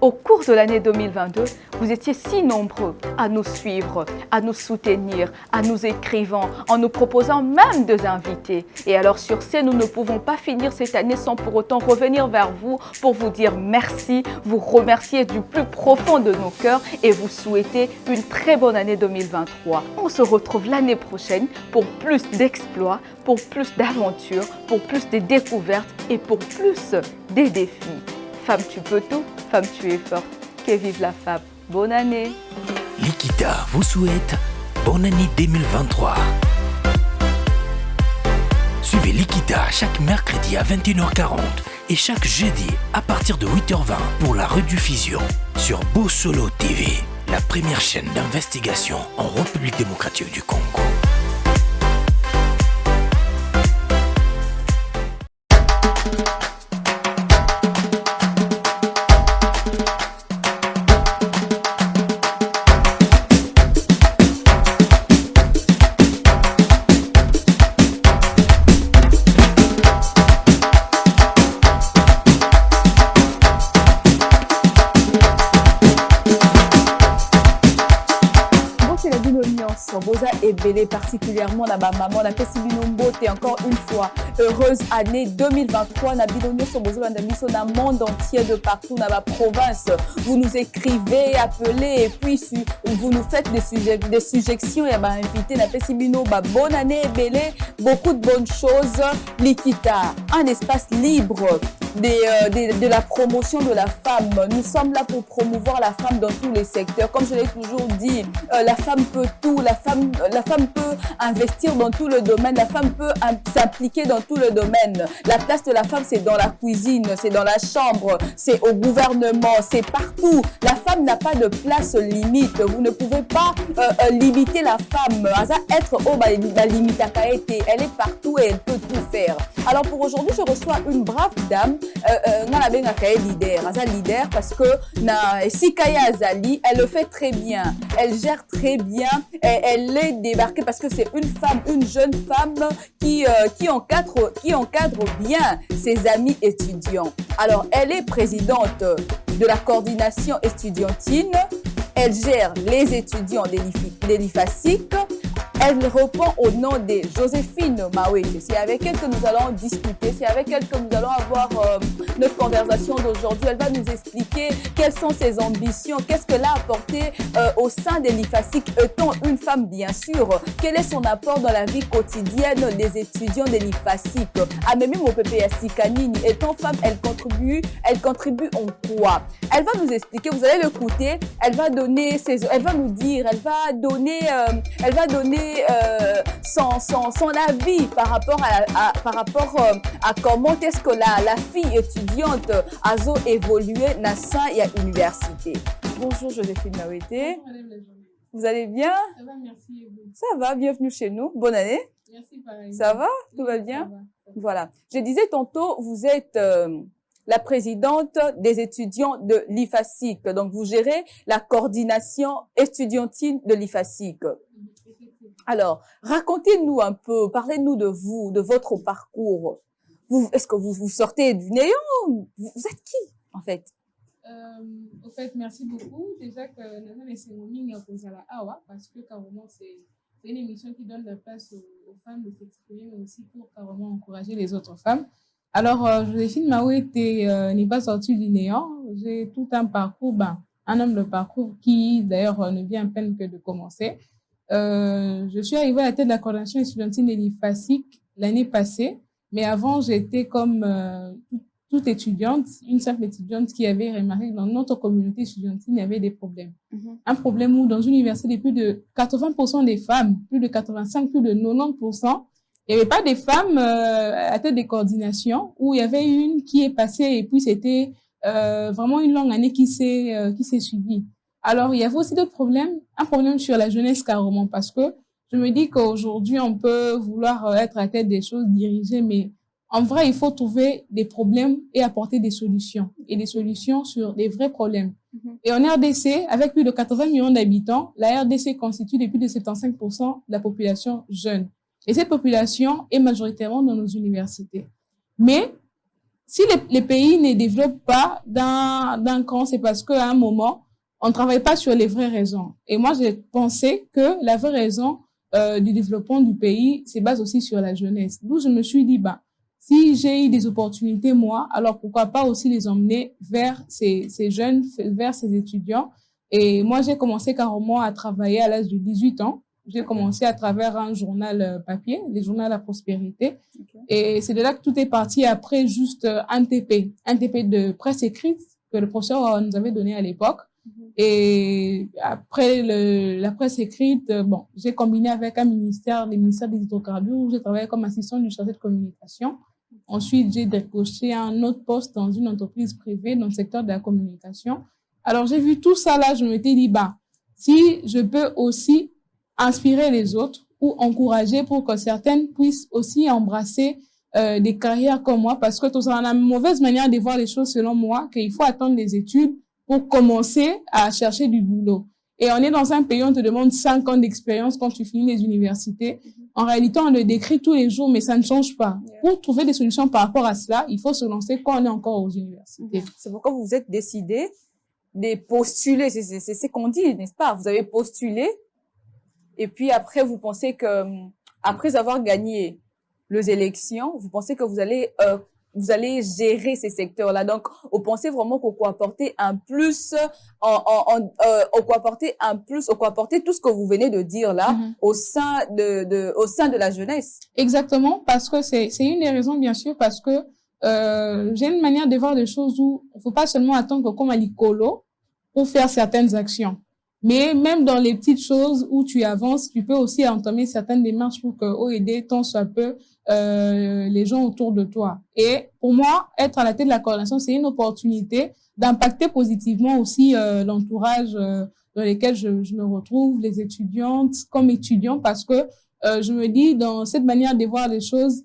Au cours de l'année 2022, vous étiez si nombreux à nous suivre, à nous soutenir, à nous écrivant, en nous proposant même des invités. Et alors sur ce, nous ne pouvons pas finir cette année sans pour autant revenir vers vous pour vous dire merci, vous remercier du plus profond de nos cœurs et vous souhaiter une très bonne année 2023. On se retrouve l'année prochaine pour plus d'exploits, pour plus d'aventures, pour plus de découvertes et pour plus des défis. Femme, tu peux tout. Femme, tu es forte. Que vive la femme. Bonne année. Likita vous souhaite bonne année 2023. Suivez Likita chaque mercredi à 21h40 et chaque jeudi à partir de 8h20 pour la rediffusion sur Bosolo TV, la première chaîne d'investigation en République démocratique du Congo. Boza et Bélé, particulièrement la maman, la Pessibinombo, et encore une fois, heureuse année 2023. Na Bilonio sur Boza, dans le monde entier, de partout, dans la province. Vous nous écrivez, appelez, et puis vous nous faites des suggestions. Et bah, invité la Pessibino, bah, bonne année, Bélé, beaucoup de bonnes choses. Likita, un espace libre de la promotion de la femme. Nous sommes là pour promouvoir la femme dans tous les secteurs. Comme je l'ai toujours dit, la femme peut tout, la femme peut investir dans tout le domaine, la femme peut s'impliquer dans tout le domaine. La place de la femme, c'est dans la cuisine, c'est dans la chambre, c'est au gouvernement, c'est partout. La femme n'a pas de place limite. Vous ne pouvez pas limiter la femme. La limite a été, elle est partout et elle peut tout faire. Alors pour aujourd'hui, je reçois une brave dame, leader parce que Sikaya Azali, elle le fait très bien, elle gère très bien, elle est débarquée parce que c'est une jeune femme qui encadre bien ses amis étudiants. Alors elle est présidente de la coordination estudiantine, elle gère les étudiants de l'IFASIC. Elle répond au nom de Joséphine Mawete. C'est avec elle que nous allons discuter, c'est avec elle que nous allons avoir notre conversation d'aujourd'hui. Elle va nous expliquer quelles sont ses ambitions, qu'est-ce qu'elle a apporté au sein de l'IFASIC, étant une femme bien sûr. Quel est son apport dans la vie quotidienne des étudiants de l'IFASIC. Même au PPSI Kanini, étant femme, elle contribue en quoi? Elle va nous expliquer, vous allez l'écouter, elle va donner son avis par rapport à comment est-ce que la fille étudiante a évolué dans sa université. Bonjour Joséphine Mawete. Vous allez bien? Ça va, merci. Et vous? Ça va, bienvenue chez nous. Bonne année. Merci, pareil. Ça va? Tout va bien? Ça va. Voilà. Je disais tantôt, vous êtes la présidente des étudiants de l'IFASIC. Donc, vous gérez la coordination estudiantine de l'IFASIC. Alors, racontez-nous un peu, parlez-nous de vous, de votre parcours. Est-ce que vous sortez du néant? Vous êtes qui, en fait? Au fait, merci beaucoup. Déjà que nous avons essayé de Awa parce que carrément, c'est une émission qui donne la place aux femmes de s'exprimer, mais aussi pour carrément encourager les autres femmes. Alors, Joséphine Mawete n'est pas sortie du néant. J'ai tout un parcours, un homme de parcours qui, d'ailleurs, ne vient à peine que de commencer. Je suis arrivée à la tête de la coordination estudiantine de l'IFASIC l'année passée, mais avant, j'étais comme toute étudiante, une simple étudiante qui avait remarqué que dans notre communauté estudiantine, il y avait des problèmes. Un problème où dans une université, plus de 80% des femmes, plus de 85%, plus de 90%, il n'y avait pas des femmes à la tête des coordinations, où il y avait une qui est passée et puis c'était vraiment une longue année qui s'est suivie. Alors, il y avait aussi d'autres problèmes, un problème sur la jeunesse carrément, parce que je me dis qu'aujourd'hui, on peut vouloir être à la tête des choses, diriger, mais en vrai, il faut trouver des problèmes et apporter des solutions, et des solutions sur des vrais problèmes. Et en RDC, avec plus de 80 millions d'habitants, la RDC constitue plus de 75% de la population jeune. Et cette population est majoritairement dans nos universités. Mais si les pays ne développent pas d'un cran, c'est parce qu'à un moment, on ne travaille pas sur les vraies raisons. Et moi, j'ai pensé que la vraie raison du développement du pays se base aussi sur la jeunesse. D'où je me suis dit, bah, si j'ai eu des opportunités, moi, alors pourquoi pas aussi les emmener vers ces jeunes, vers ces étudiants. Et moi, j'ai commencé carrément à travailler à l'âge de 18 ans. J'ai commencé à travers un journal papier, le journal La Prospérité. Okay. Et c'est de là que tout est parti après juste un TP de presse écrite que le professeur nous avait donné à l'époque. Et après la presse écrite, bon, j'ai combiné avec le ministère des hydrocarbures où j'ai travaillé comme assistant du chargé de communication. Ensuite, j'ai décroché un autre poste dans une entreprise privée dans le secteur de la communication. Alors, j'ai vu tout ça là, je m'étais dit, bah, si je peux aussi inspirer les autres ou encourager pour que certaines puissent aussi embrasser des carrières comme moi, parce que tout ça, on a une mauvaise manière de voir les choses selon moi, qu'il faut attendre les études pour commencer à chercher du boulot. Et on est dans un pays où on te demande 5 ans d'expérience quand tu finis les universités. En réalité, on le décrit tous les jours, mais ça ne change pas. Pour trouver des solutions par rapport à cela, il faut se lancer quand on est encore aux universités. C'est pourquoi vous vous êtes décidé de postuler, c'est ce qu'on dit, n'est-ce pas? Vous avez postulé, et puis après, vous pensez que, après avoir gagné les élections, vous pensez que vous allez gérer ces secteurs-là. Donc, vous pensez vraiment qu'on peut apporter un plus, on peut apporter un plus, on peut apporter tout ce que vous venez de dire là au sein de la jeunesse. Exactement, parce que c'est une des raisons, bien sûr, parce que j'ai une manière de voir les choses où il faut pas seulement attendre comme à l'écolo pour faire certaines actions. Mais même dans les petites choses où tu avances, tu peux aussi entamer certaines démarches pour aider tant soit peu les gens autour de toi. Et pour moi, être à la tête de la coordination, c'est une opportunité d'impacter positivement aussi l'entourage dans lequel je me retrouve, les étudiantes comme étudiants, parce que je me dis, dans cette manière de voir les choses,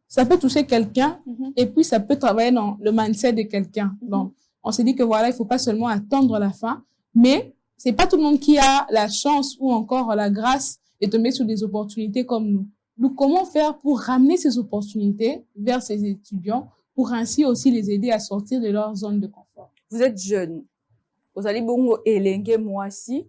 ça peut toucher quelqu'un et puis ça peut travailler dans le mindset de quelqu'un. Donc, on s'est dit que voilà, il faut pas seulement attendre la fin, mais c'est pas tout le monde qui a la chance ou encore la grâce de tomber sur des opportunités comme nous. Donc, comment faire pour ramener ces opportunités vers ces étudiants pour ainsi aussi les aider à sortir de leur zone de confort? Vous êtes jeune. Vous allez bongo élengue moi aussi,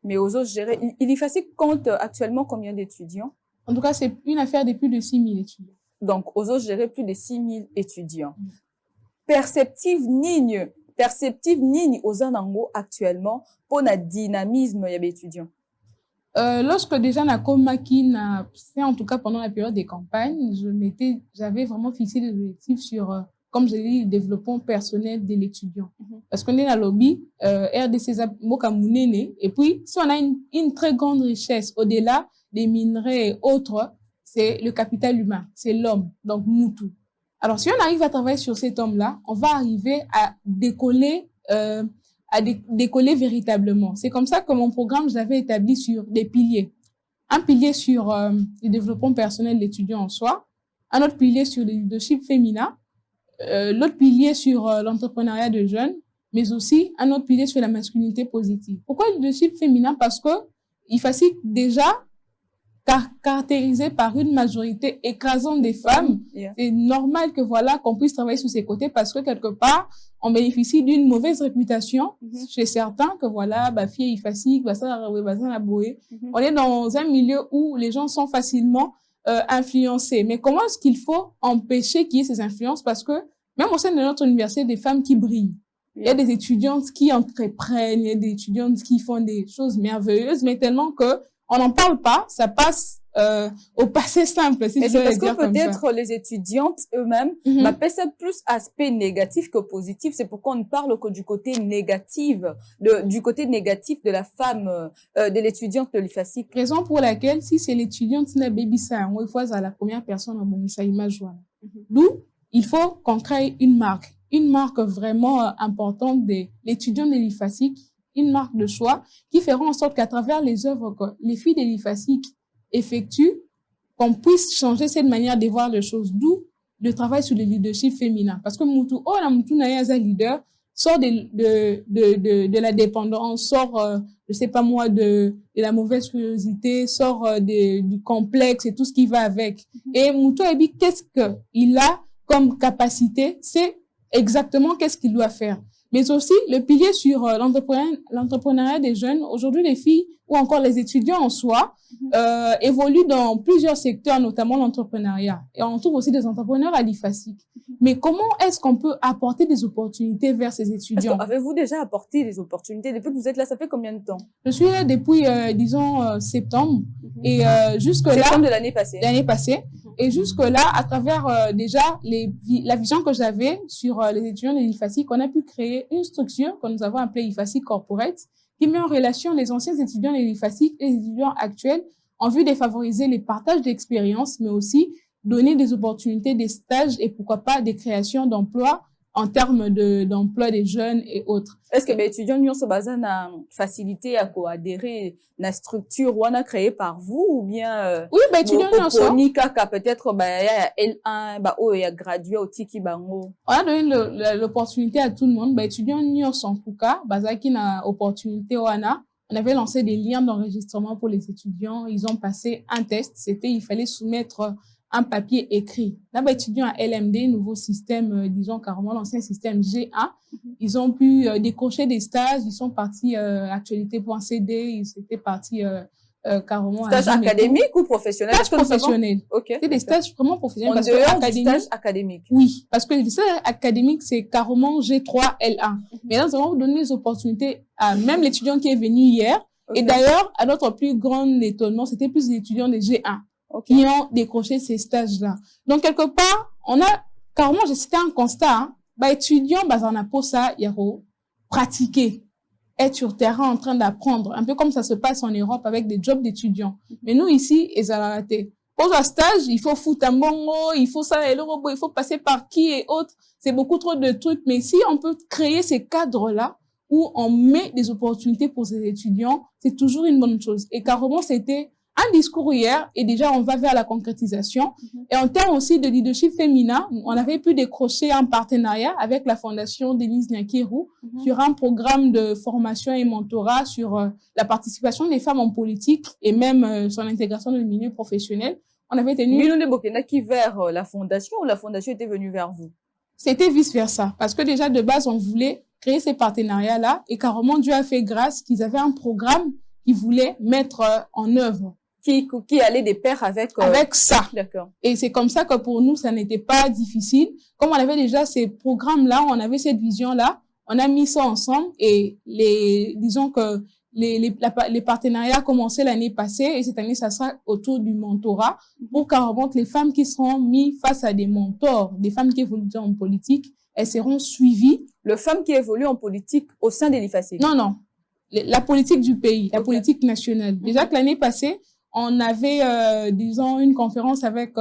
mais aux autres gérer. Il y facile compte actuellement combien d'étudiants? En tout cas, c'est une affaire de plus de 6 000 étudiants. Donc, aux autres gérer plus de 6 000 étudiants. Perceptive nigne aux anango actuellement pour le dynamisme des étudiants. Lorsque déjà Nakomaki fait en tout cas pendant la période des campagnes, j'avais vraiment fixé des objectifs sur, comme je l'ai dit, le développement personnel de l'étudiant. Parce qu'on est dans le lobby, RDC Mokamounene, et puis si on a une très grande richesse au-delà des minerais et autres, c'est le capital humain, c'est l'homme, donc Moutou. Alors, si on arrive à travailler sur cet homme-là, on va arriver à décoller véritablement. C'est comme ça que mon programme, je l'avais établi sur des piliers. Un pilier sur le développement personnel de l'étudiant en soi, un autre pilier sur le leadership féminin, l'autre pilier sur l'entrepreneuriat de jeunes, mais aussi un autre pilier sur la masculinité positive. Pourquoi le leadership féminin? Parce que il facilite déjà caractérisé par une majorité écrasante des femmes, c'est normal que voilà qu'on puisse travailler sur ces côtés parce que quelque part on bénéficie d'une mauvaise réputation chez certains que voilà bah fille facile bah ça la bouée. On est dans un milieu où les gens sont facilement influencés. Mais comment est-ce qu'il faut empêcher qu'il y ait ces influences? Parce que même au sein de notre université, il y a des femmes qui brillent. Il y a des étudiantes qui entreprennent, il y a des étudiantes qui font des choses merveilleuses, mais tellement que on n'en parle pas, ça passe au passé simple. Si et c'est parce que peut-être les étudiantes eux-mêmes m'appellent ça plus aspect négatif que positif. C'est pourquoi on ne parle que du côté négatif, du côté négatif de la femme, de l'étudiante de l'IFASIC. Raison pour laquelle, si c'est l'étudiante qui n'a baby ça, on voit à la première personne en bon ça image. D'où il faut qu'on crée une marque vraiment importante de l'étudiant de l'IFASIC, une marque de choix qui fera en sorte qu'à travers les œuvres que les filles de l'IFASIC effectuent, qu'on puisse changer cette manière de voir les choses, d'où le travail sur le leadership féminin. Parce que la Moutou Nayaza leader sort de la dépendance, sort, je sais pas moi, de la mauvaise curiosité, sort du complexe et tout ce qui va avec. Et Moutou Ebi, qu'est-ce qu'il a comme capacité, c'est exactement qu'est-ce qu'il doit faire. Mais aussi, le pilier sur l'entrepreneuriat des jeunes. Aujourd'hui, les filles ou encore les étudiants en soi évoluent dans plusieurs secteurs, notamment l'entrepreneuriat. Et on trouve aussi des entrepreneurs à l'IFASIC. Mais comment est-ce qu'on peut apporter des opportunités vers ces étudiants? Avez-vous déjà apporté des opportunités depuis que vous êtes là? Ça fait combien de temps? Je suis là depuis, disons, septembre. Et jusque-là... Septembre de l'année passée. L'année passée. Et jusque-là, à travers déjà la vision que j'avais sur les étudiants de l'IFASIC, on a pu créer une structure que nous avons appelée IFASIC Corporate, qui met en relation les anciens étudiants de l'IFASIC et les étudiants actuels en vue de favoriser les partages d'expériences, mais aussi donner des opportunités, des stages et pourquoi pas des créations d'emplois en termes d'emploi des jeunes et autres. Est-ce que les étudiants nous se basent na facilité à adhérer la structure ou on a créé par vous ou bien oui étudiants nous sommes peut-être L1 il y a gradué au tiki bango. On a donné l'opportunité à tout le monde. Étudiants nous sommes en tout cas qui na opportunité on avait lancé des liens d'enregistrement pour les étudiants. Ils ont passé un test. Il fallait soumettre un papier écrit. Là, étudiants à LMD, nouveau système, disons carrément l'ancien système G1, ils ont pu décrocher des stages, ils sont partis actualité.cd, ils étaient partis carrément stage académique ou professionnel? Stage professionnel. Okay. C'est des stages vraiment professionnels. En dehors du stage académique. Oui, parce que le stage académique, c'est carrément G3, L1. Mais là, nous avons donné des opportunités à même l'étudiant qui est venu hier. Okay. Et d'ailleurs, à notre plus grand étonnement, c'était plus des étudiants de G1. Okay. Qui ont décroché ces stages-là. Donc, quelque part, on a, carrément, j'ai cité un constat, étudiants, on a pour ça, pratiquer, être sur terrain en train d'apprendre, un peu comme ça se passe en Europe avec des jobs d'étudiants. Mais nous, ici, ils ont raté. Pour un stage, il faut foutre un bongo, il faut ça, et le robot, il faut passer par qui et autres. C'est beaucoup trop de trucs. Mais si on peut créer ces cadres-là, où on met des opportunités pour ces étudiants, c'est toujours une bonne chose. Et carrément, c'était un discours hier et déjà on va vers la concrétisation. Et en termes aussi de leadership féminin, on avait pu décrocher un partenariat avec la fondation Denise Nyakirou sur un programme de formation et mentorat sur la participation des femmes en politique et même sur l'intégration dans le milieu professionnel. On avait tenu... Milou de Bokenaki vers la fondation ou la fondation était venue vers vous? C'était vice-versa. Parce que déjà de base, on voulait créer ces partenariats-là et carrément Dieu a fait grâce qu'ils avaient un programme qu'ils voulaient mettre en œuvre. Qui allait de pair avec ça. D'accord. Et c'est comme ça que pour nous, ça n'était pas difficile. Comme on avait déjà ces programmes-là, on avait cette vision-là, on a mis ça ensemble et disons que les partenariats commencé l'année passée et cette année, ça sera autour du mentorat pour carrément que les femmes qui seront mises face à des mentors, des femmes qui évoluent en politique, elles seront suivies. Les femmes qui évoluent en politique au sein de l'IFASIC? Non. La politique du pays, la politique nationale. Déjà que l'année passée, on avait, disons, une conférence avec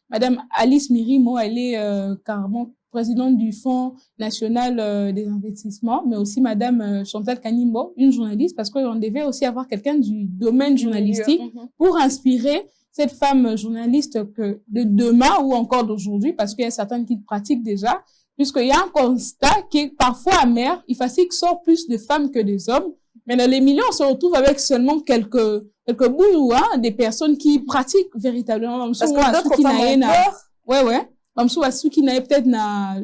Madame Alice Mirimo. Elle est carrément présidente du Fonds national des investissements, mais aussi Madame Chantal Kanimbo, une journaliste, parce qu'on devait aussi avoir quelqu'un du domaine journalistique pour inspirer cette femme journaliste de demain ou encore d'aujourd'hui, parce qu'il y a certaines qui pratiquent déjà, puisqu'il y a un constat qui est parfois amer. IFASIC sort plus de femmes que des hommes, mais dans les milieux, on se retrouve avec seulement quelques bouts, des personnes qui pratiquent véritablement. Parce que d'autres femmes ont peur. Ouais. Comme ceux qui n'avaient peut-être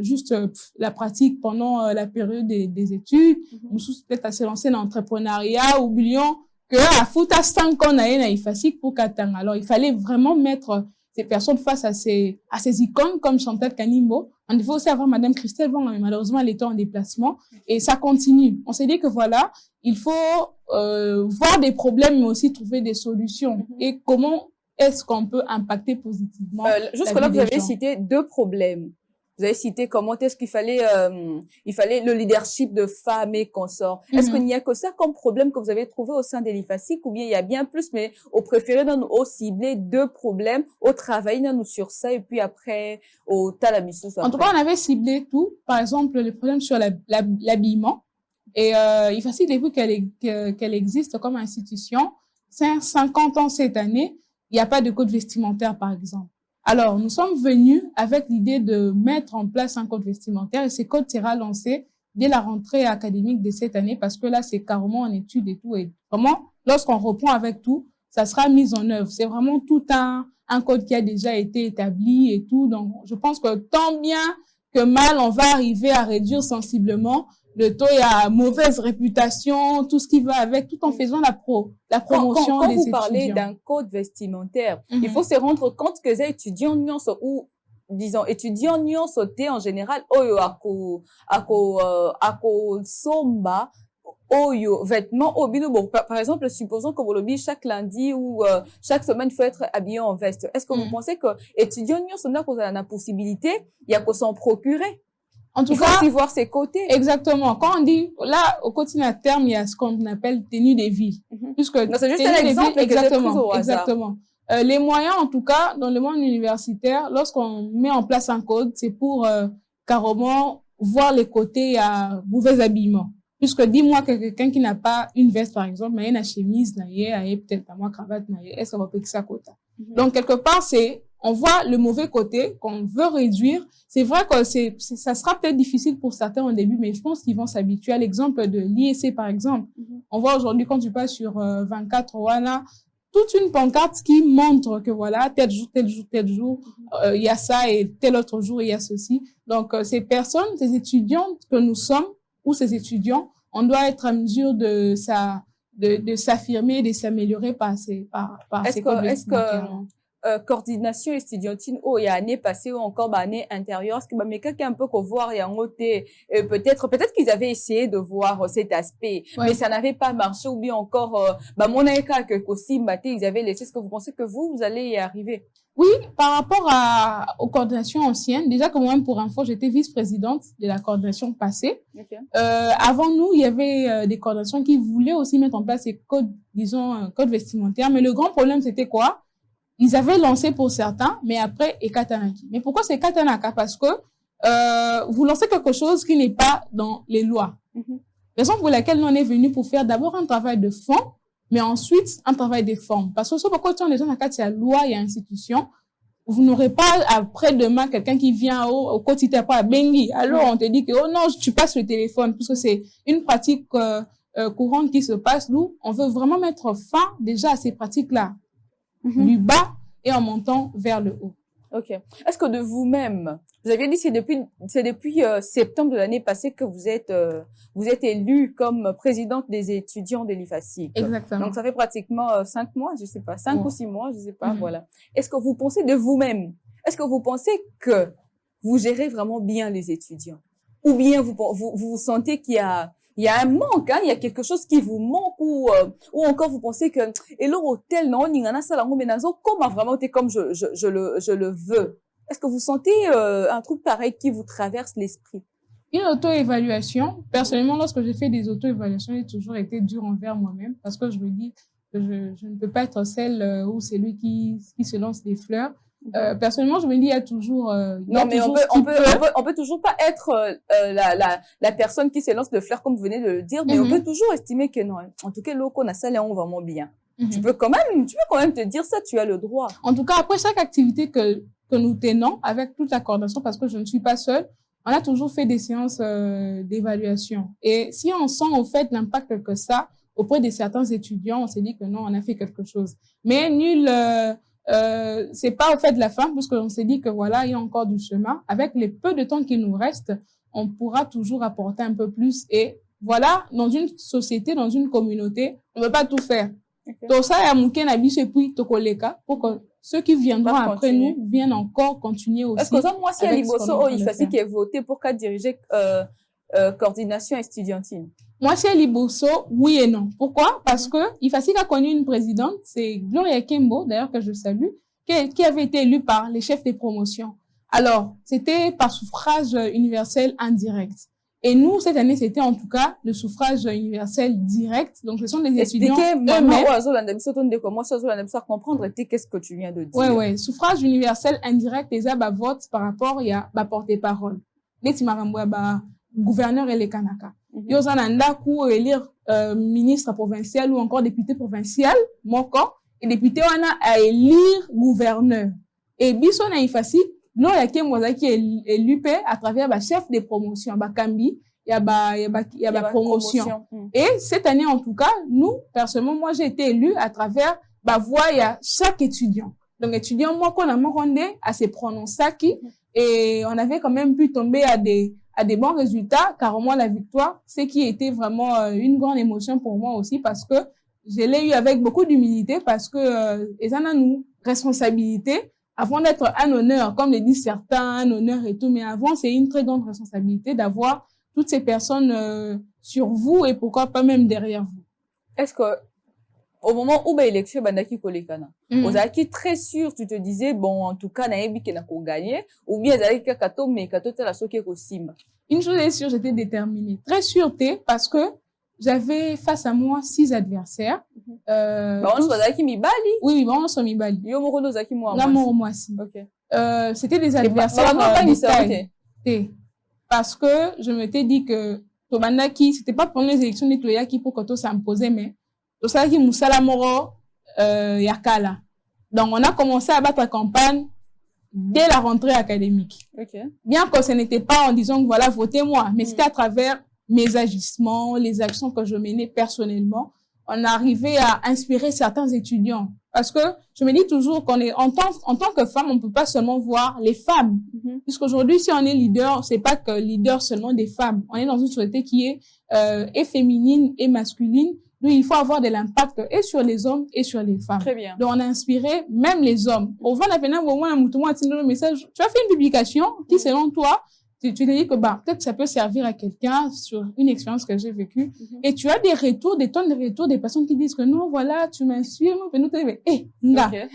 juste la pratique pendant la période des études, ou peut-être à se lancer dans l'entrepreneuriat, oublions que à foutre à 5 ans na IFASIC pour qu'attendre. Alors, il fallait vraiment mettre ces personnes face à ces icônes comme Chantal Kanimbo. On devait aussi avoir Madame Christelle Van, mais malheureusement, elle était en déplacement. Et ça continue. On s'est dit que voilà, il faut voir des problèmes, mais aussi trouver des solutions. Et comment est-ce qu'on peut impacter positivement jusque-là, vous avez cité 2 problèmes. Vous avez cité comment est-ce qu'il fallait, le leadership de femmes et consorts. Est-ce qu'il n'y a que ça comme problème que vous avez trouvé au sein de l'IFASIC ou bien il y a bien plus, mais au préféré au cibler 2 problèmes, au travailler sur ça et puis après au talamissus. En tout cas, on avait ciblé tout. Par exemple, le problème sur l'habillement. Et IFASIC, depuis qu'elle existe comme institution, 50 ans cette année, il n'y a pas de code vestimentaire, par exemple. Alors, nous sommes venus avec l'idée de mettre en place un code vestimentaire et ce code sera lancé dès la rentrée académique de cette année parce que là, c'est carrément en étude et tout. Et vraiment, lorsqu'on reprend avec tout, ça sera mis en œuvre. C'est vraiment tout un un code qui a déjà été établi et tout. Donc, je pense que tant bien que mal, on va arriver à réduire sensiblement le taux et à mauvaise réputation, tout ce qui va avec, tout en faisant la promotion quand des vous parlez étudiants. d'un code vestimentaire, il faut se rendre compte que les étudiants ou disons étudiants sauté en général oyo ako somba oyo vêtements obino bon par exemple supposons que vous lobby chaque lundi ou chaque semaine il faut être habillé en veste. Est-ce que vous pensez que étudiants sonda qu'on a la possibilité il y a qu'on s'en procurer? En tout il faut cas, aussi voir ses côtés. Exactement. Quand on dit, là, au quotidien à terme, il y a ce qu'on appelle tenue des villes. Puisque c'est juste un exemple exactement, exactement. Les moyens, en tout cas, dans le monde universitaire, lorsqu'on met en place un code, c'est pour carrément voir les côtés à mauvais habillement. Puisque dis-moi que quelqu'un qui n'a pas une veste, par exemple, mais une chemise, peut-être pas moi cravate, est-ce qu'on va payer ça quota? Donc, quelque part, on voit le mauvais côté qu'on veut réduire. C'est vrai que ça sera peut-être difficile pour certains au début, mais je pense qu'ils vont s'habituer. À l'exemple de l'IEC, par exemple. On voit aujourd'hui, quand tu passes sur 24 Wana, toute une pancarte qui montre que voilà, tel jour, il y a ça et tel autre jour, il y a ceci. Donc, ces personnes, ces étudiantes que nous sommes, ou ces étudiants, on doit être à mesure de s'affirmer, de s'améliorer par ces est-ce que coordination estudiantine il y a année passée ou encore année intérieure, est-ce que mais quelqu'un un peu qu'on voit il y a peut-être qu'ils avaient essayé de voir cet aspect, mais ça n'avait pas marché, ou bien encore mon école que ils avaient laissé. Est-ce que vous pensez que vous allez y arriver? Oui, par rapport aux coordinations anciennes, déjà que moi-même, pour info, j'étais vice-présidente de la coordination passée. Okay. Avant nous, il y avait des coordinations qui voulaient aussi mettre en place ces codes, disons, codes vestimentaires. Mais le grand problème, c'était quoi? Ils avaient lancé pour certains, mais après, Ekatanaki. Mais pourquoi c'est Ekatanaka? Parce que vous lancez quelque chose qui n'est pas dans les lois. Raison pour laquelle nous, on est venu pour faire d'abord un travail de fond, mais ensuite, un travail de forme. Parce que quand on est dans la loi et institution, vous n'aurez pas après-demain quelqu'un qui vient au quotidien à Bengi. Alors, on te dit que, oh non, tu passes le téléphone, puisque c'est une pratique courante qui se passe. Nous, on veut vraiment mettre fin déjà à ces pratiques-là, du bas et en montant vers le haut. Ok. Est-ce que de vous-même, vous aviez dit c'est depuis septembre de l'année passée que vous êtes élue comme présidente des étudiants de l'IFASIC. Exactement. Donc ça fait pratiquement 5 mois, je sais pas, 5 ou 6 mois, je sais pas, voilà. Est-ce que vous pensez de vous-même, est-ce que vous pensez que vous gérez vraiment bien les étudiants, ou bien vous sentez qu'il y a un manque, hein, il y a quelque chose qui vous manque, ou encore vous pensez que et leur hôtel non n'ingana ça la menazo comme vraiment comme je le veux. Est-ce que vous sentez un truc pareil qui vous traverse l'esprit? Une auto-évaluation. Personnellement, lorsque j'ai fait des auto-évaluations, j'ai toujours été dure envers moi-même, parce que je me dis que je ne peux pas être celle ou celui qui se lance des fleurs. Personnellement, je me dis, il y a toujours, non, mais on peut toujours pas être la personne qui se lance de fleurs comme vous venez de le dire, mais on peut toujours estimer que non. En tout cas, loco na ça on vraiment bien. Tu peux quand même te dire ça, tu as le droit. En tout cas, après chaque activité que nous tenons avec toute la coordination, parce que je ne suis pas seule, on a toujours fait des séances d'évaluation. Et si on sent au fait l'impact que ça auprès de certains étudiants, on s'est dit que non, on a fait quelque chose. Mais nul c'est pas au fait de la fin, parce qu'on s'est dit que voilà, il y a encore du chemin. Avec les peu de temps qu'il nous reste, on pourra toujours apporter un peu plus. Et voilà, dans une société, dans une communauté, on ne peut pas tout faire. Donc ça, il y a mouken abis et puis tokoleka pour que ceux qui viendront après nous viennent encore continuer aussi. Est-ce que moi, si Aliboso, il faut qu'il ait voté pour qu'à diriger coordination estudiantine? Moi, chez Liboso, oui et non. Pourquoi? Parce que IFASIC a connu une présidente, c'est Gloria Kembo, d'ailleurs que je salue, qui avait été élue par les chefs des promotions. Alors, c'était par suffrage universel indirect. Et nous, cette année, c'était en tout cas le suffrage universel direct. Donc, ce sont des étudiants eux-mêmes. Comprendre qu'est-ce que tu viens de dire. Ouais. Suffrage universel indirect, les vote par rapport à porte-parole. Les Timarambouaba, gouverneur et les Kanaka. Ils ont élire ministre provincial ou encore député provincial, et député à élire gouverneur. Et Bisson a IFASIC, non, il y a quelqu'un qui est élu à travers le chef des promotions, Kambi, il y a promotion. Et cette année, en tout cas, nous, personnellement, moi, j'ai été élu à travers voix, il y a chaque étudiant. Donc, étudiant, moi, qu'on a demandé à se prononcer et on avait quand même pu tomber à des bons résultats, car au moins la victoire, c'est qui était vraiment une grande émotion pour moi aussi, parce que je l'ai eu avec beaucoup d'humilité, parce que ils en ont nous responsabilité avant d'être un honneur, comme le disent certains, un honneur et tout, mais avant, c'est une très grande responsabilité d'avoir toutes ces personnes sur vous et pourquoi pas même derrière vous. Est-ce que au moment où l'élection bandaki kolekana, ozaki très sûr, tu te disais bon en tout cas nayebi ke nako gagner ou bien ezali ka kato mais kato tela soki ko simba. Une chose est sûre, j'étais déterminée, très sûreté, parce que j'avais face à moi 6 adversaires. On ozaki mibali. Oui, on sont mibali. Yo moko ozaki moi. Moi aussi. OK. C'était des adversaires parce que je m'étais dit que Tobandaki, c'était pas pour les élections de Toyaki pour que tout s'imposait, mais tout ça qui Moussala Moro Yakala. Donc on a commencé à battre la campagne dès la rentrée académique. Okay. Bien que ce n'était pas en disant que voilà, votez-moi, mais c'était à travers mes agissements, les actions que je menais personnellement, on arrivait à inspirer certains étudiants. Parce que je me dis toujours qu'on est, en tant que femme, on peut pas seulement voir les femmes. Puisqu'aujourd'hui, si on est leader, c'est pas que leader seulement des femmes. On est dans une société qui est, et féminine et masculine. Donc, il faut avoir de l'impact et sur les hommes et sur les femmes. Très bien. Donc, on a inspiré même les hommes. Au fond, le message, tu as fait une publication qui, selon toi, tu te dis que peut-être ça peut servir à quelqu'un sur une expérience que j'ai vécue. Et tu as des retours, des tonnes de retours, des personnes qui disent que non, voilà, tu m'inspires, nous, Okay.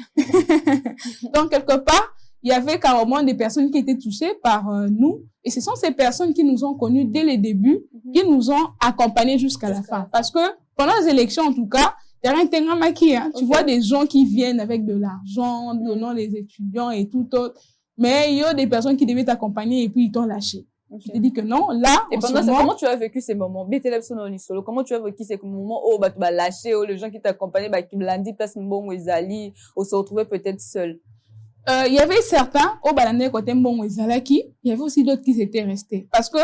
Donc, quelque part, il y avait carrément des personnes qui étaient touchées par nous. Et ce sont ces personnes qui nous ont connus dès les débuts, qui nous ont accompagnés jusqu'à la fin. Parce que pendant les élections, en tout cas, il n'y a rien de maquillé. Tu vois des gens qui viennent avec de l'argent, donnant les étudiants et tout autre. Mais il y a des personnes qui devaient t'accompagner et puis ils t'ont lâché. Tu te dis que non, là, et pendant comment tu as vécu ces moments? Comment tu as vécu ces moments où tu vas lâcher, où les gens qui t'accompagnaient, qui me l'ont dit, parce que bon, ils allaient, ou se retrouvaient peut-être seuls? Il y avait certains, il y avait aussi d'autres qui s'étaient restés. Parce que,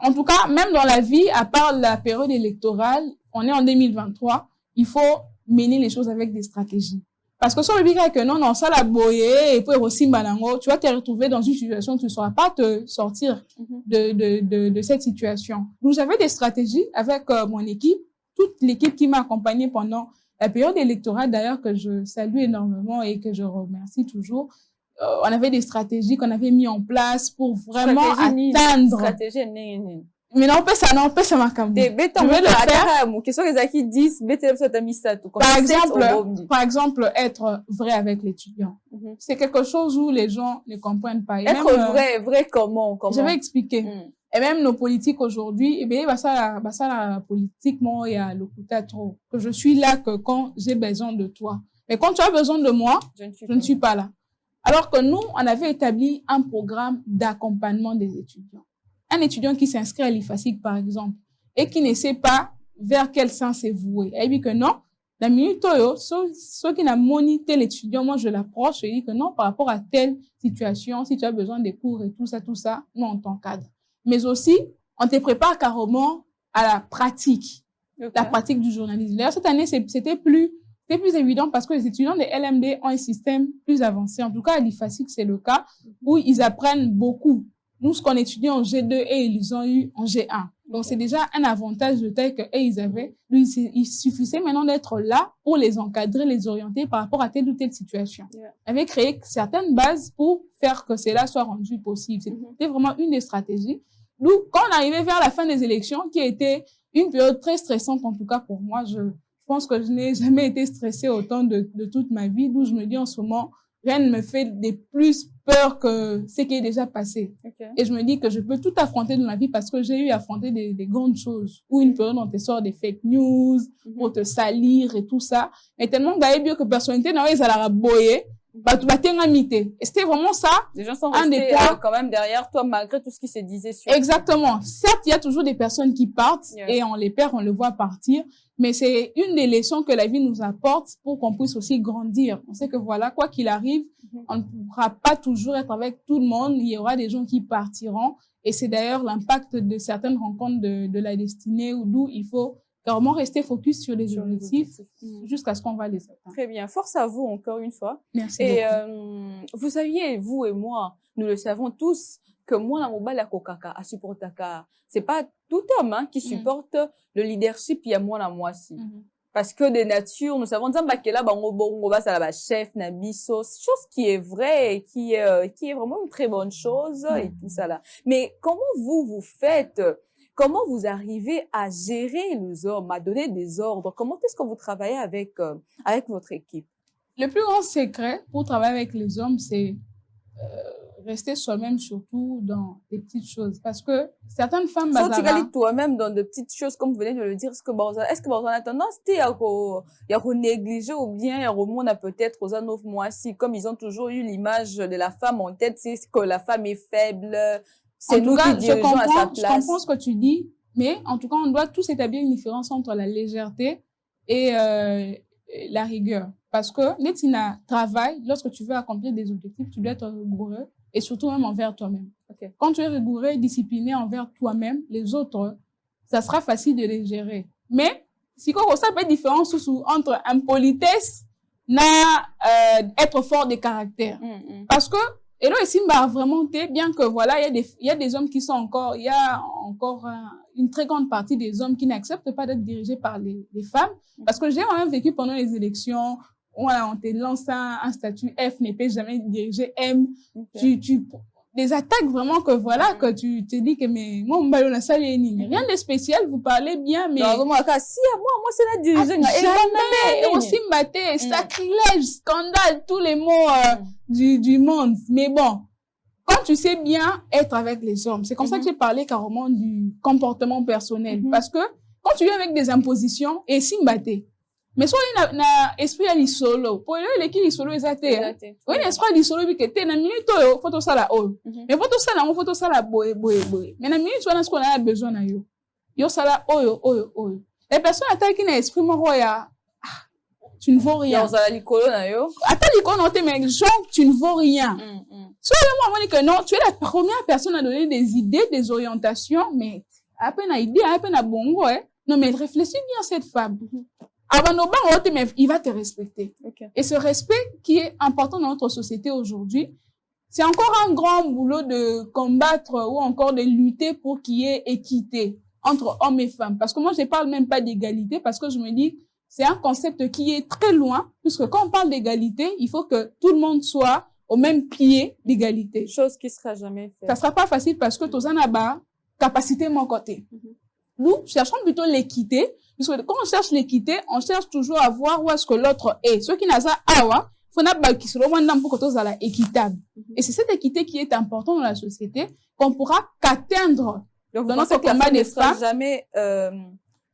en tout cas, même dans la vie, à part la période électorale, on est en 2023, il faut mener les choses avec des stratégies. Parce que sur le bilan que non, ça l'a boyé, et puis aussi, tu vas te retrouver dans une situation où tu ne sauras pas te sortir de cette situation. Donc, j'avais des stratégies avec mon équipe, toute l'équipe qui m'a accompagnée pendant la période électorale, d'ailleurs, que je salue énormément et que je remercie toujours. On avait des stratégies qu'on avait mis en place pour vraiment atteindre. Mais non, ça m'a cambié. Par exemple, être vrai avec l'étudiant. C'est quelque chose où les gens ne comprennent pas. Et être même, vrai comment? Je vais expliquer. Et même nos politiques aujourd'hui, eh bien, ça, politiquement, il y a le coup trop. Que je suis là que quand j'ai besoin de toi. Mais quand tu as besoin de moi, je ne suis pas là. Alors que nous, on avait établi un programme d'accompagnement des étudiants. Un étudiant qui s'inscrit à l'IFASIC, par exemple, et qui ne sait pas vers quel sens est voué. Elle dit que non, la minute, ceux qui n'a monité l'étudiant, moi, je l'approche et dis que non, par rapport à telle situation, si tu as besoin des cours et tout ça, nous, on t'encadre. Mais aussi, on te prépare carrément à la pratique, la pratique du journalisme. D'ailleurs, cette année, c'était plus évident parce que les étudiants de LMD ont un système plus avancé. En tout cas, à l'IFASIC, c'est le cas où ils apprennent beaucoup. Nous, ce qu'on étudie en G2 et ils ont eu en G1. Donc, c'est déjà un avantage de taille que ils avaient. Il suffisait maintenant d'être là pour les encadrer, les orienter par rapport à telle ou telle situation. On avait créé certaines bases pour faire que cela soit rendu possible. C'était vraiment une des stratégies. Nous, quand on arrivait vers la fin des élections, qui était une période très stressante, en tout cas pour moi, je pense que je n'ai jamais été stressée autant de toute ma vie, d'où je me dis en ce moment, rien ne me fait de plus peur que ce qui est déjà passé. Et je me dis que je peux tout affronter dans la vie parce que j'ai eu à affronter des grandes choses. Ou une période où on te sort des fake news, pour te salir et tout ça. Et tellement bien que personnalité, non, ils allaient boyer. Et c'était vraiment ça. Les gens sont restés quand même derrière toi malgré tout ce qui se disait sur. Exactement. Certes, il y a toujours des personnes qui partent et on les perd, on les voit partir. Mais c'est une des leçons que la vie nous apporte pour qu'on puisse aussi grandir. On sait que voilà, quoi qu'il arrive, on ne pourra pas toujours être avec tout le monde. Il y aura des gens qui partiront. Et c'est d'ailleurs l'impact de certaines rencontres de la destinée d'où il faut carrément rester focus sur les objectifs jusqu'à ce qu'on va les atteindre. Très bien. Force à vous encore une fois. Merci Et beaucoup. vous saviez, vous et moi, nous le savons tous, que moi, la mobile à Kokaka, à supportaka, c'est pas tout homme qui supporte le leadership, il y a moi, la moi aussi. Parce que de nature, nous savons, Zambakela, on va ça la chef, Nabiso, chose qui est vraie et qui est vraiment une très bonne chose et tout ça là. Mais comment vous faites? Comment vous arrivez à gérer les hommes, à donner des ordres? Comment est-ce que vous travaillez avec votre équipe? Le plus grand secret pour travailler avec les hommes, c'est rester soi-même, surtout dans des petites choses. Parce que certaines femmes... Soit tu gagnes toi-même dans de petites choses, comme vous venez de le dire, est-ce que vous avez tendance à négliger ou bien à remonter peut-être aux 9 mois si, comme ils ont toujours eu l'image de la femme en tête, c'est que la femme est faible, c'est nous qui dirigeons à sa place. Je comprends ce que tu dis, mais en tout cas, on doit tous établir une différence entre la légèreté et la rigueur. Parce que, Netina, travail, lorsque tu veux accomplir des objectifs, tu dois être rigoureux et surtout même envers toi-même. Okay. Quand tu es rigoureux et discipliné envers toi-même, les autres, ça sera facile de les gérer. Mais, si on ça peut être différent entre impolitesse et être fort de caractère. Parce que, et là, ici, vraiment, bien que voilà, il y a des hommes qui sont encore, il y a encore une très grande partie des hommes qui n'acceptent pas d'être dirigés par les femmes. Parce que j'ai même vécu pendant les élections, on te lance un statut F n'est pas jamais dirigé M. Des attaques vraiment que voilà, que tu te dis que mais moi, rien de spécial, vous parlez bien, mais. Non, moi, c'est la dirigeante. Jamais, aussi maté, sacrilège, scandale, tous les mots du monde. Mais bon, quand tu sais bien être avec les hommes, c'est comme ça que j'ai parlé carrément du comportement personnel. Parce que quand tu viens avec des impositions, et simbaté, mais soit il y a esprit à l'isolo, pour eux, l'équipe l'isolo est athée. Oui, esprit à l'isolo, oui, que t'es na minute, photo ça la haut. Mais photo ça la boé. Mais na minute, on a ce qu'on a besoin na yo. Yo ça la oyo. Les personnes attaquent qui n'a esprit moroya. Tu ne vaux rien. Attends, l'icône, mais genre, tu ne vaux rien. Soit moi, on dit que non, tu es la première personne à donner des idées, des orientations, mais à peine à idée, à peine à bongo, non, mais réfléchis bien cette femme. Avant nos bancs, mais il va te respecter. Et ce respect qui est important dans notre société aujourd'hui, c'est encore un grand boulot de combattre ou encore de lutter pour qu'il y ait équité entre hommes et femmes. Parce que moi, je ne parle même pas d'égalité parce que je me dis, c'est un concept qui est très loin, puisque quand on parle d'égalité, il faut que tout le monde soit au même pied d'égalité. Chose qui sera jamais faite. Ça sera pas facile parce que tous en a bas, capacité mon côté. Nous cherchons plutôt l'équité, puisque quand on cherche l'équité, on cherche toujours à voir où est-ce que l'autre est. Ceux qui n'ont pas awa, faut n'a pas qui se pour que tous soient équitable. Et c'est cette équité qui est importante dans la société qu'on pourra qu'atteindre. Donc, dans notre combat des femmes,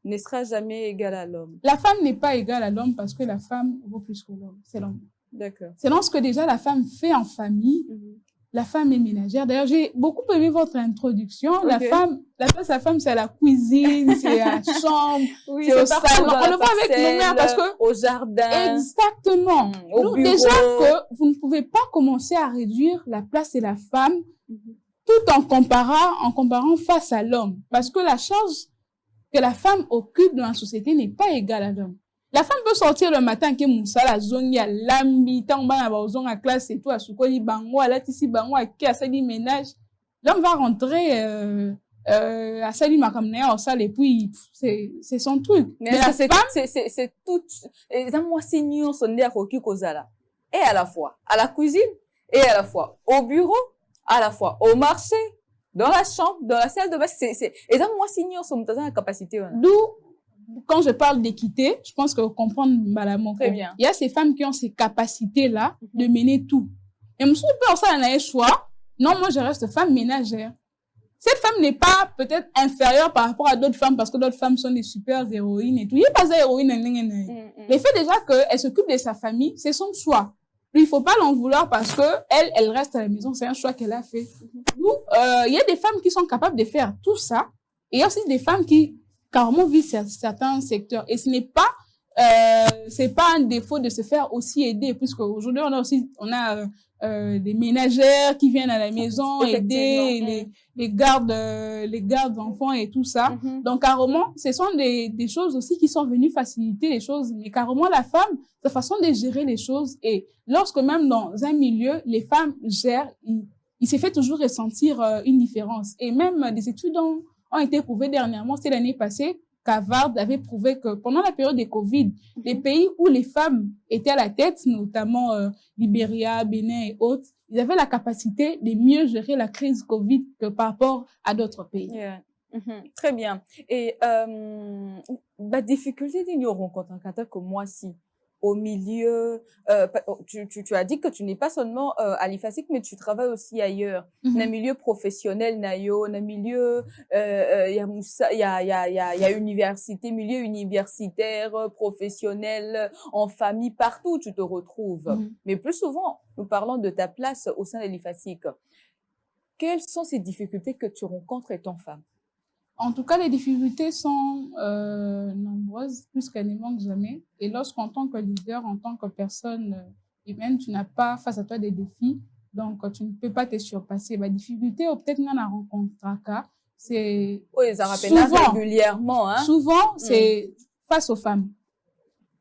ne sera jamais égale à l'homme. La femme n'est pas égale à l'homme parce que la femme vaut plus que l'homme. C'est l'homme. D'accord. C'est dans ce que déjà la femme fait en famille. La femme est ménagère. D'ailleurs, j'ai beaucoup aimé votre introduction. La place de la femme, c'est à la cuisine, c'est à la chambre, oui, c'est au salon. On le voit avec nos mères parce que... Au jardin. Exactement. Au bureau. Déjà que vous ne pouvez pas commencer à réduire la place de la femme tout en comparant face à l'homme. Parce que la charge que la femme occupe dans la société n'est pas égale à l'homme. La femme peut sortir le matin que moussala zongi à lambi tamba na bazon à classe et tout à soukoli bango à latisi bango à qui a sali ménage. L'homme va rentrer à sali makamnea au salle et puis c'est son truc. Mais la femme c'est tout et ça moi signons son der koki kozala. Et à la fois à la cuisine et à la fois au bureau, à la fois au marché, dans la chambre, dans la salle de bain, c'est et ça moi signons son capacité. D'où quand je parle d'équité, je pense que vous comprenez Malamoko. Très bien. Il y a ces femmes qui ont ces capacités-là de mener tout. Et je me souviens pas ça dans un choix. Non, moi, je reste femme ménagère. Cette femme n'est pas peut-être inférieure par rapport à d'autres femmes parce que d'autres femmes sont des super héroïnes et tout. Il n'y a pas d'héroïne. Le fait déjà qu'elle s'occupe de sa famille, c'est son choix. Il faut pas l'en vouloir parce que elle reste à la maison. C'est un choix qu'elle a fait. Il y a des femmes qui sont capables de faire tout ça. Et il y a aussi des femmes qui carrément vivent certains secteurs. Et ce n'est pas c'est pas un défaut de se faire aussi aider, puisque aujourd'hui on a des ménagères qui viennent à la maison aider les gardes d'enfants et tout ça. Donc carrément, ce sont des choses aussi qui sont venues faciliter les choses, mais carrément la femme, sa façon de gérer les choses, et lorsque même dans un milieu les femmes gèrent, il s'est fait toujours ressentir une différence. Et même des études ont été prouvées dernièrement, c'était l'année passée, qu'Harvard avait prouvé que pendant la période des Covid, les pays où les femmes étaient à la tête, notamment Libéria, Bénin et autres, ils avaient la capacité de mieux gérer la crise Covid que par rapport à d'autres pays. Yeah. Très bien. Et la difficulté qu'ils rencontrent en tant que moi, si au milieu, tu as dit que tu n'es pas seulement à l'IFASIC, mais tu travailles aussi ailleurs. Dans le milieu professionnel, dans le milieu, il y a université, milieu universitaire, professionnel, en famille, partout où tu te retrouves. Mais plus souvent, nous parlons de ta place au sein de l'IFASIC. Quelles sont ces difficultés que tu rencontres étant femme? En tout cas, les difficultés sont nombreuses, plus qu'elles ne manquent jamais. Et lorsqu'en tant que leader, en tant que personne humaine, tu n'as pas face à toi des défis, donc tu ne peux pas te surpasser. La difficulté, ou peut-être qu'on a rencontré, c'est ça rappelle régulièrement. Hein? Souvent, c'est face aux femmes.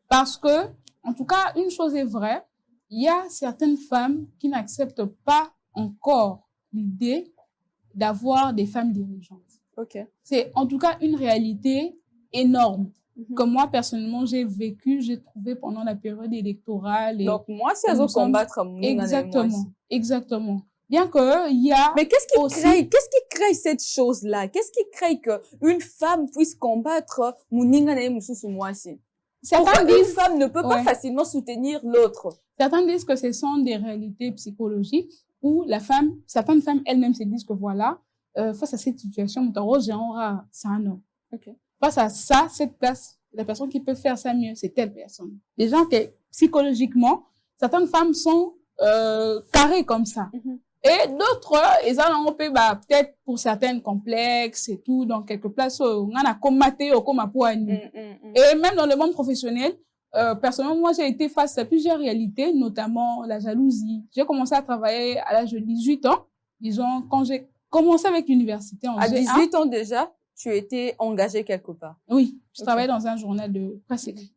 Parce que, en tout cas, une chose est vraie, il y a certaines femmes qui n'acceptent pas encore l'idée d'avoir des femmes dirigeantes. Okay. C'est en tout cas une réalité énorme que moi, personnellement, j'ai vécu, j'ai trouvé pendant la période électorale. Et donc, moi, c'est à combattre. Exactement. Bien que il y a. Mais qu'est-ce qui crée cette chose-là? Qu'est-ce qui crée qu'une femme puisse combattre Certains disent, une femme ne peut pas facilement soutenir l'autre. Certains disent que ce sont des réalités psychologiques où certaines femmes elles-mêmes se disent que voilà, face à cette situation, c'est un homme. Okay. Face à ça, cette place, la personne qui peut faire ça mieux, c'est telle personne. Les gens que psychologiquement, certaines femmes sont carrées comme ça. Et d'autres, ils ont peut-être pour certaines complexes et tout, dans quelques places, on a combattu au coma pour Et même dans le monde professionnel, personnellement, moi, j'ai été face à plusieurs réalités, notamment la jalousie. J'ai commencé à travailler à l'âge de 18 ans, disons, quand j'ai commencé avec l'université en G1. À 18 ans déjà, tu étais engagée quelque part? Oui, je travaillais dans un journal de presse écrite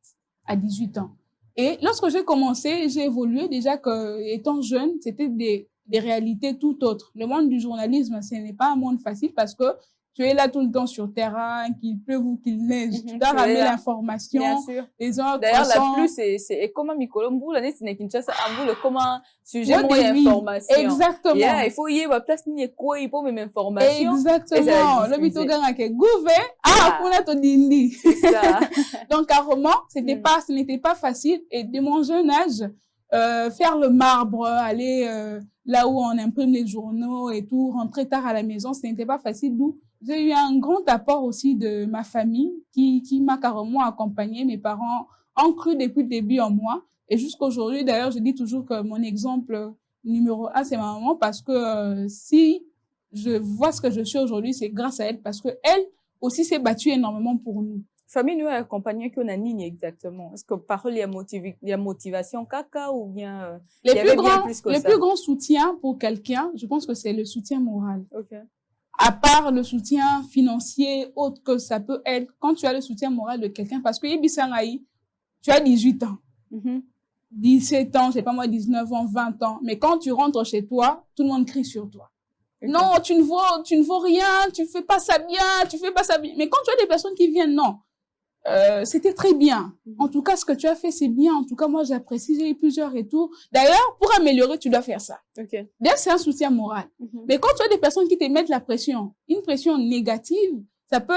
à 18 ans. Et lorsque j'ai commencé, j'ai évolué déjà que, étant jeune, c'était des réalités tout autres. Le monde du journalisme, ce n'est pas un monde facile parce que tu es là tout le temps sur terrain, qu'il pleuve ou qu'il neige. Tu dois ramener l'information. Bien sûr. Les autres d'ailleurs, la pluie, c'est comment Mikolombo, l'année, c'est Kinshasa, comment sujet moi information. Exactement. Yeah, il faut y avoir place ni quoi, il faut même information. Exactement. Le bito ganga ke gouvé, pour la tondindi. Donc, carrément, ce n'était pas facile. Et de mon jeune âge, faire le marbre, aller là où on imprime les journaux et tout, rentrer tard à la maison, ce n'était pas facile. D'où j'ai eu un grand apport aussi de ma famille qui m'a carrément accompagnée. Mes parents ont cru depuis le début en moi. Et jusqu'aujourd'hui, d'ailleurs, je dis toujours que mon exemple numéro 1, c'est ma maman, parce que si je vois ce que je suis aujourd'hui, c'est grâce à elle, parce que elle aussi s'est battue énormément pour nous. Famille nous a accompagné qu'on a nigne exactement. Est-ce que parole il y a motivation caca ou bien le plus grand soutien pour quelqu'un, je pense que c'est le soutien moral. Okay. À part le soutien financier, autre que ça peut être, quand tu as le soutien moral de quelqu'un, parce que Yebisangaï, tu as 18 ans, 17 ans, je sais pas moi, 19 ans, 20 ans, mais quand tu rentres chez toi, tout le monde crie sur toi. Okay. Non, tu ne vaux rien, tu fais pas ça bien, tu fais pas ça bien. Mais quand tu as des personnes qui viennent, non. C'était très bien. En tout cas, ce que tu as fait, c'est bien. En tout cas, moi, j'apprécie. J'ai eu plusieurs retours. D'ailleurs, pour améliorer, tu dois faire ça. Okay. D'ailleurs, c'est un soutien moral. Mais quand tu as des personnes qui te mettent la pression, une pression négative, ça peut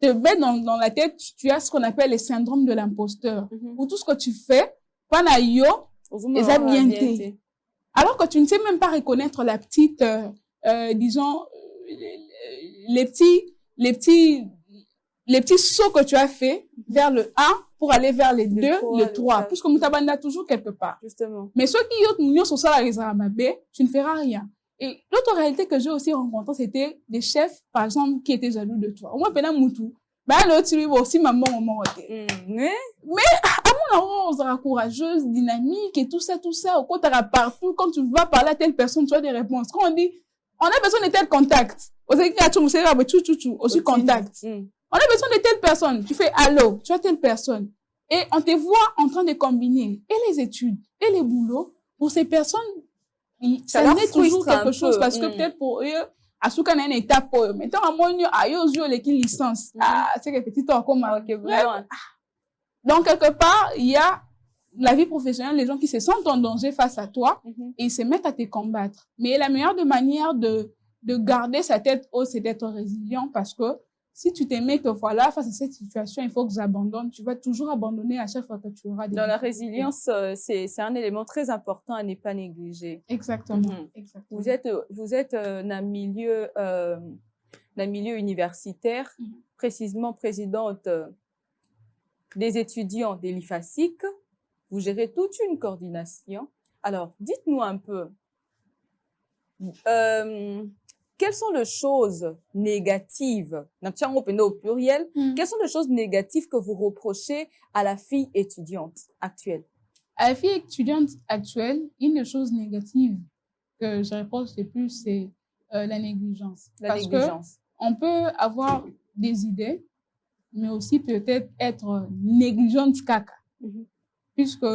te mettre dans la tête, tu as ce qu'on appelle le syndrome de l'imposteur. Où tout ce que tu fais, panayo, les ambientés. Alors que tu ne sais même pas reconnaître la petite, disons, les petits sauts que tu as fait vers le 1 pour aller vers les 2, le 3. Puisque Moutabanda toujours quelque part. Justement. Mais ceux qui ont mis sur ça la réserve, tu ne feras rien. Et l'autre réalité que j'ai aussi rencontrée, c'était des chefs, par exemple, qui étaient jaloux de toi. Moi, pendant Moutou, Bah, l'autre, tu aussi maman, Mais, on sera courageuse, dynamique et tout ça. Au contraire, partout, quand tu vas parler à telle personne, tu as des réponses. Quand on dit, on a besoin de tel contact. Aussi contact. On a besoin de telle personne. Tu fais allô, tu as telle personne. Et on te voit en train de combiner et les études et les boulots. Pour ces personnes, ça naît toujours quelque chose parce que peut-être pour eux, à ce qu'on a une étape pour eux. Maintenant, à mon niveau, à eux, les qui licence. C'est que petit temps comme donc, quelque part, il y a la vie professionnelle, les gens qui se sentent en danger face à toi et ils se mettent à te combattre. Mais la meilleure manière de garder sa tête haute, c'est d'être résilient parce que si tu t'aimais que voilà, face à cette situation, il faut que j'abandonne, tu vas toujours abandonner à chaque fois que tu auras des dans la résilience, c'est un élément très important à ne pas négliger. Exactement. Exactement. Vous êtes dans milieu universitaire, précisément présidente des étudiants de l'IFASIC. Vous gérez toute une coordination. Alors, dites-nous un peu, quelles sont les choses négatives, au pluriel, quelles sont les choses négatives que vous reprochez à la fille étudiante actuelle? À la fille étudiante actuelle, une des choses négatives que je reproche le plus, c'est la négligence. Parce que on peut avoir des idées, mais aussi peut-être être négligente caca. Puisque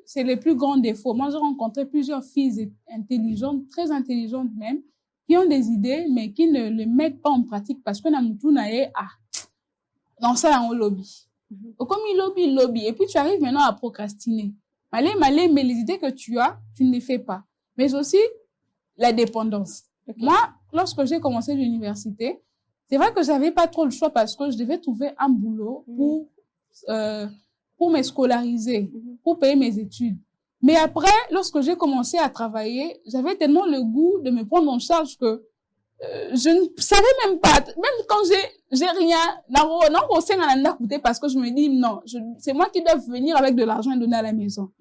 c'est le plus grand défaut. Moi, j'ai rencontré plusieurs filles intelligentes, très intelligentes même, qui ont des idées, mais qui ne les mettent pas en pratique parce que dans ça, on lobby. Comme il lobby. Et puis, tu arrives maintenant à procrastiner. Mais les idées que tu as, tu ne les fais pas. Mais aussi, la dépendance. Moi, lorsque j'ai commencé l'université, c'est vrai que j'avais pas trop le choix parce que je devais trouver un boulot pour me scolariser, pour payer mes études. Mais après, lorsque j'ai commencé à travailler, j'avais tellement le goût de me prendre en charge que je ne savais même pas, même quand j'ai rien, parce que je me dis non, c'est moi qui dois venir avec de l'argent et donner à la maison.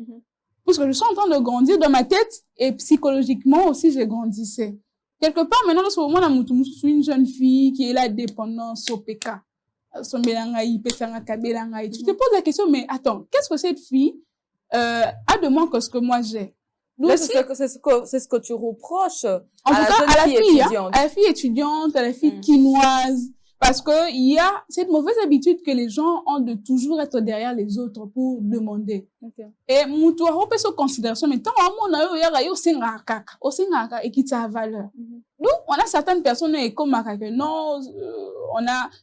Parce que je suis en train de grandir dans ma tête et psychologiquement aussi, je grandissais. Quelque part, maintenant, dans ce moment, je suis une jeune fille qui est la dépendance au PK. Tu te poses la question, mais attends, qu'est-ce que cette fille a de moins que ce que moi j'ai? C'est ce que tu reproches en tout cas, à la fille étudiante, à la fille quinoise, parce que il y a cette mauvaise habitude que les gens ont de toujours être derrière les autres pour demander. Et mutu peut se considération, mais tant on a et qui a valeur. Nous, on a certaines personnes comme que non,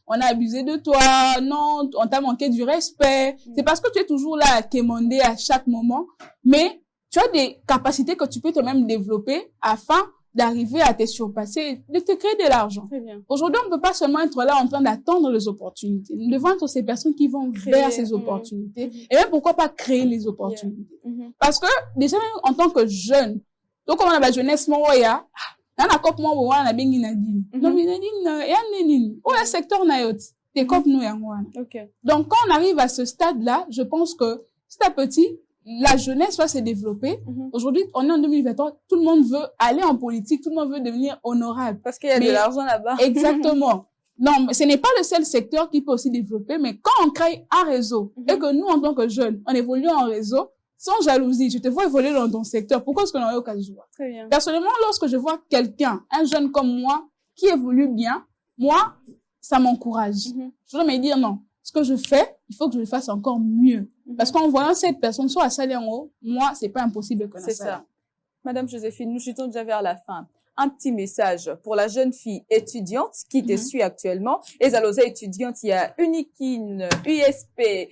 on a abusé de toi, non, on t'a manqué du respect. C'est parce que tu es toujours là à quémander à chaque moment, mais tu as des capacités que tu peux toi-même développer afin d'arriver à te surpasser, de te créer de l'argent. Aujourd'hui, on ne peut pas seulement être là en train d'attendre les opportunités. Nous devons être ces personnes qui vont vers ces opportunités. Et même, pourquoi pas créer les opportunités. Parce que, déjà, même en tant que jeune, donc, on a la jeunesse, donc, quand on arrive à ce stade-là, je pense que, petit à petit, la jeunesse va se développer. Aujourd'hui, on est en 2023, tout le monde veut aller en politique, tout le monde veut devenir honorable. Parce qu'il y a de l'argent là-bas. Exactement. Non, mais ce n'est pas le seul secteur qui peut aussi développer, mais quand on crée un réseau, et que nous, en tant que jeunes, on évolue en réseau, sans jalousie, je te vois évoluer dans ton secteur. Pourquoi est-ce qu'on a eu occasion de voir? Très bien. Personnellement, lorsque je vois quelqu'un, un jeune comme moi, qui évolue bien, moi, ça m'encourage. Je dois me dire non. Ce que je fais, il faut que je le fasse encore mieux. Parce qu'en voyant cette personne soit à saler en haut, moi, c'est pas impossible que ça. C'est ça. Madame Joséphine, nous chutons déjà vers la fin. Un petit message pour la jeune fille étudiante qui te suit actuellement. Et Zalosa étudiante, il y a Unikin, USP,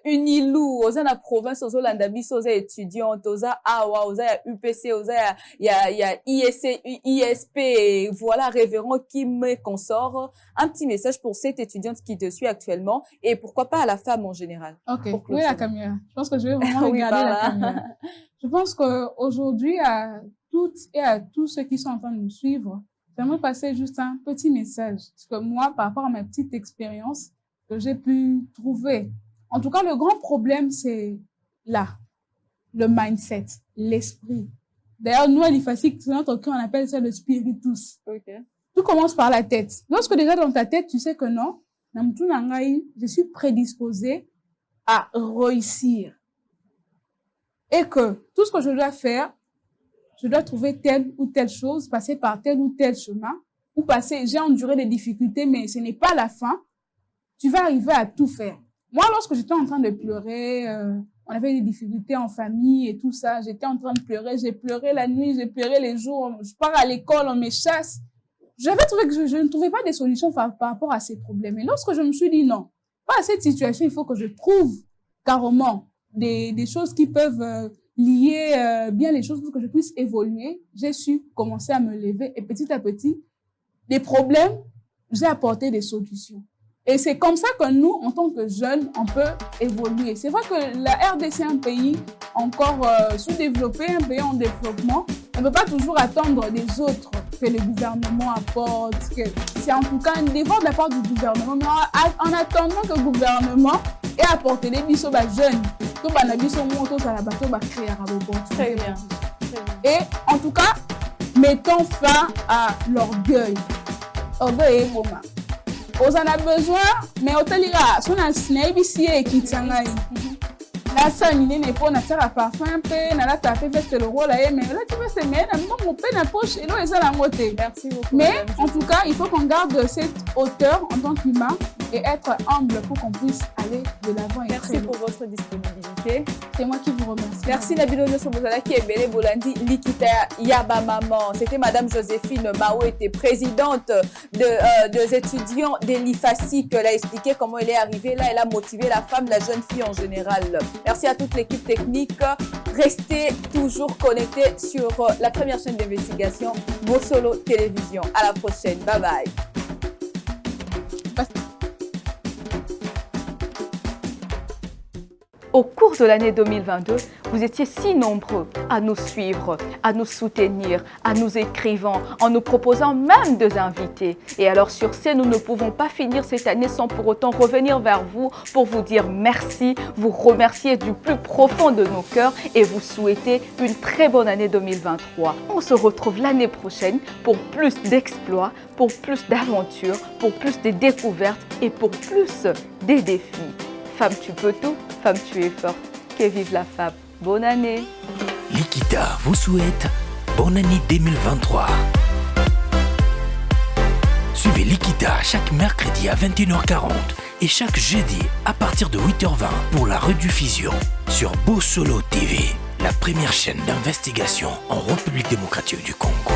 Unilou, Oza na province, Oza Landabis, Oza étudiante, Oza Awa, Oza UPC, Oza il y a ISC, ISP, voilà, révérend qui me consort. Un petit message pour cette étudiante qui te suit actuellement et pourquoi pas à la femme en général. Ok, oui, la caméra. Je pense que je vais vraiment regarder la caméra. Je pense qu'aujourd'hui, à toutes et à tous ceux qui sont en train de nous suivre, j'aimerais passer juste un petit message. Parce que moi, par rapport à ma petite expérience que j'ai pu trouver, en tout cas, le grand problème, c'est là, le mindset, l'esprit. D'ailleurs, nous, à l'IFASIC, c'est notre cœur, on appelle ça le spiritus. Tout commence par la tête. Lorsque déjà dans ta tête, tu sais que non, je suis prédisposée à réussir. Et que tout ce que je dois faire, je dois trouver telle ou telle chose, passer par tel ou tel chemin, ou j'ai enduré des difficultés, mais ce n'est pas la fin. Tu vas arriver à tout faire. Moi, lorsque j'étais en train de pleurer, on avait des difficultés en famille et tout ça, j'étais en train de pleurer, j'ai pleuré la nuit, j'ai pleuré les jours, je pars à l'école, on me chasse. J'avais trouvé que je ne trouvais pas de solution par rapport à ces problèmes. Et lorsque je me suis dit non, pas à cette situation, il faut que je trouve carrément des choses qui peuvent lier bien les choses pour que je puisse évoluer, j'ai su commencer à me lever et petit à petit, des problèmes, j'ai apporté des solutions. Et c'est comme ça que nous, en tant que jeunes, on peut évoluer. C'est vrai que la RDC est un pays encore sous-développé, un pays en développement. On ne peut pas toujours attendre des autres que le gouvernement apporte. C'est en tout cas un effort de la part du gouvernement. Mais en attendant que le gouvernement ait apporté des bisous aux jeunes, très bien. Et en tout cas, mettons fin à l'orgueil. Orgueil est bon. On en a besoin, mais on te lira. Si on a un snape ici et qui tient là, là, ça, il n'est pas, on a fait un parfum, on a fait le rôle, mais là, tu veux se mettre, on peut la poche et là, ils ont la moitié. Merci beaucoup. Mais en tout cas, il faut qu'on garde cette hauteur en tant qu'humain et être humble pour qu'on puisse aller de l'avant. Merci pour votre disponibilité. C'est moi qui vous remercie. Merci Nabilo Nyosomozala qui est Bélé Bolandi Likita Yaba Maman. C'était Madame Joséphine Mao, était présidente des étudiants de l'IFASIC. Elle a expliqué comment elle est arrivée là. Elle a motivé la femme, la jeune fille en général. Merci à toute l'équipe technique. Restez toujours connectés sur la première chaîne d'investigation, Bossolo Télévision. À la prochaine. Bye bye. Au cours de l'année 2022, vous étiez si nombreux à nous suivre, à nous soutenir, à nous écrivant, en nous proposant même des invités. Et alors sur ce, nous ne pouvons pas finir cette année sans pour autant revenir vers vous pour vous dire merci, vous remercier du plus profond de nos cœurs et vous souhaiter une très bonne année 2023. On se retrouve l'année prochaine pour plus d'exploits, pour plus d'aventures, pour plus de découvertes et pour plus des défis. Femme, tu peux tout. Femme, tu es forte. Que vive la femme. Bonne année. Likita vous souhaite bonne année 2023. Suivez Likita chaque mercredi à 21h40 et chaque jeudi à partir de 8h20 pour la rediffusion sur Bossolo TV, la première chaîne d'investigation en République démocratique du Congo.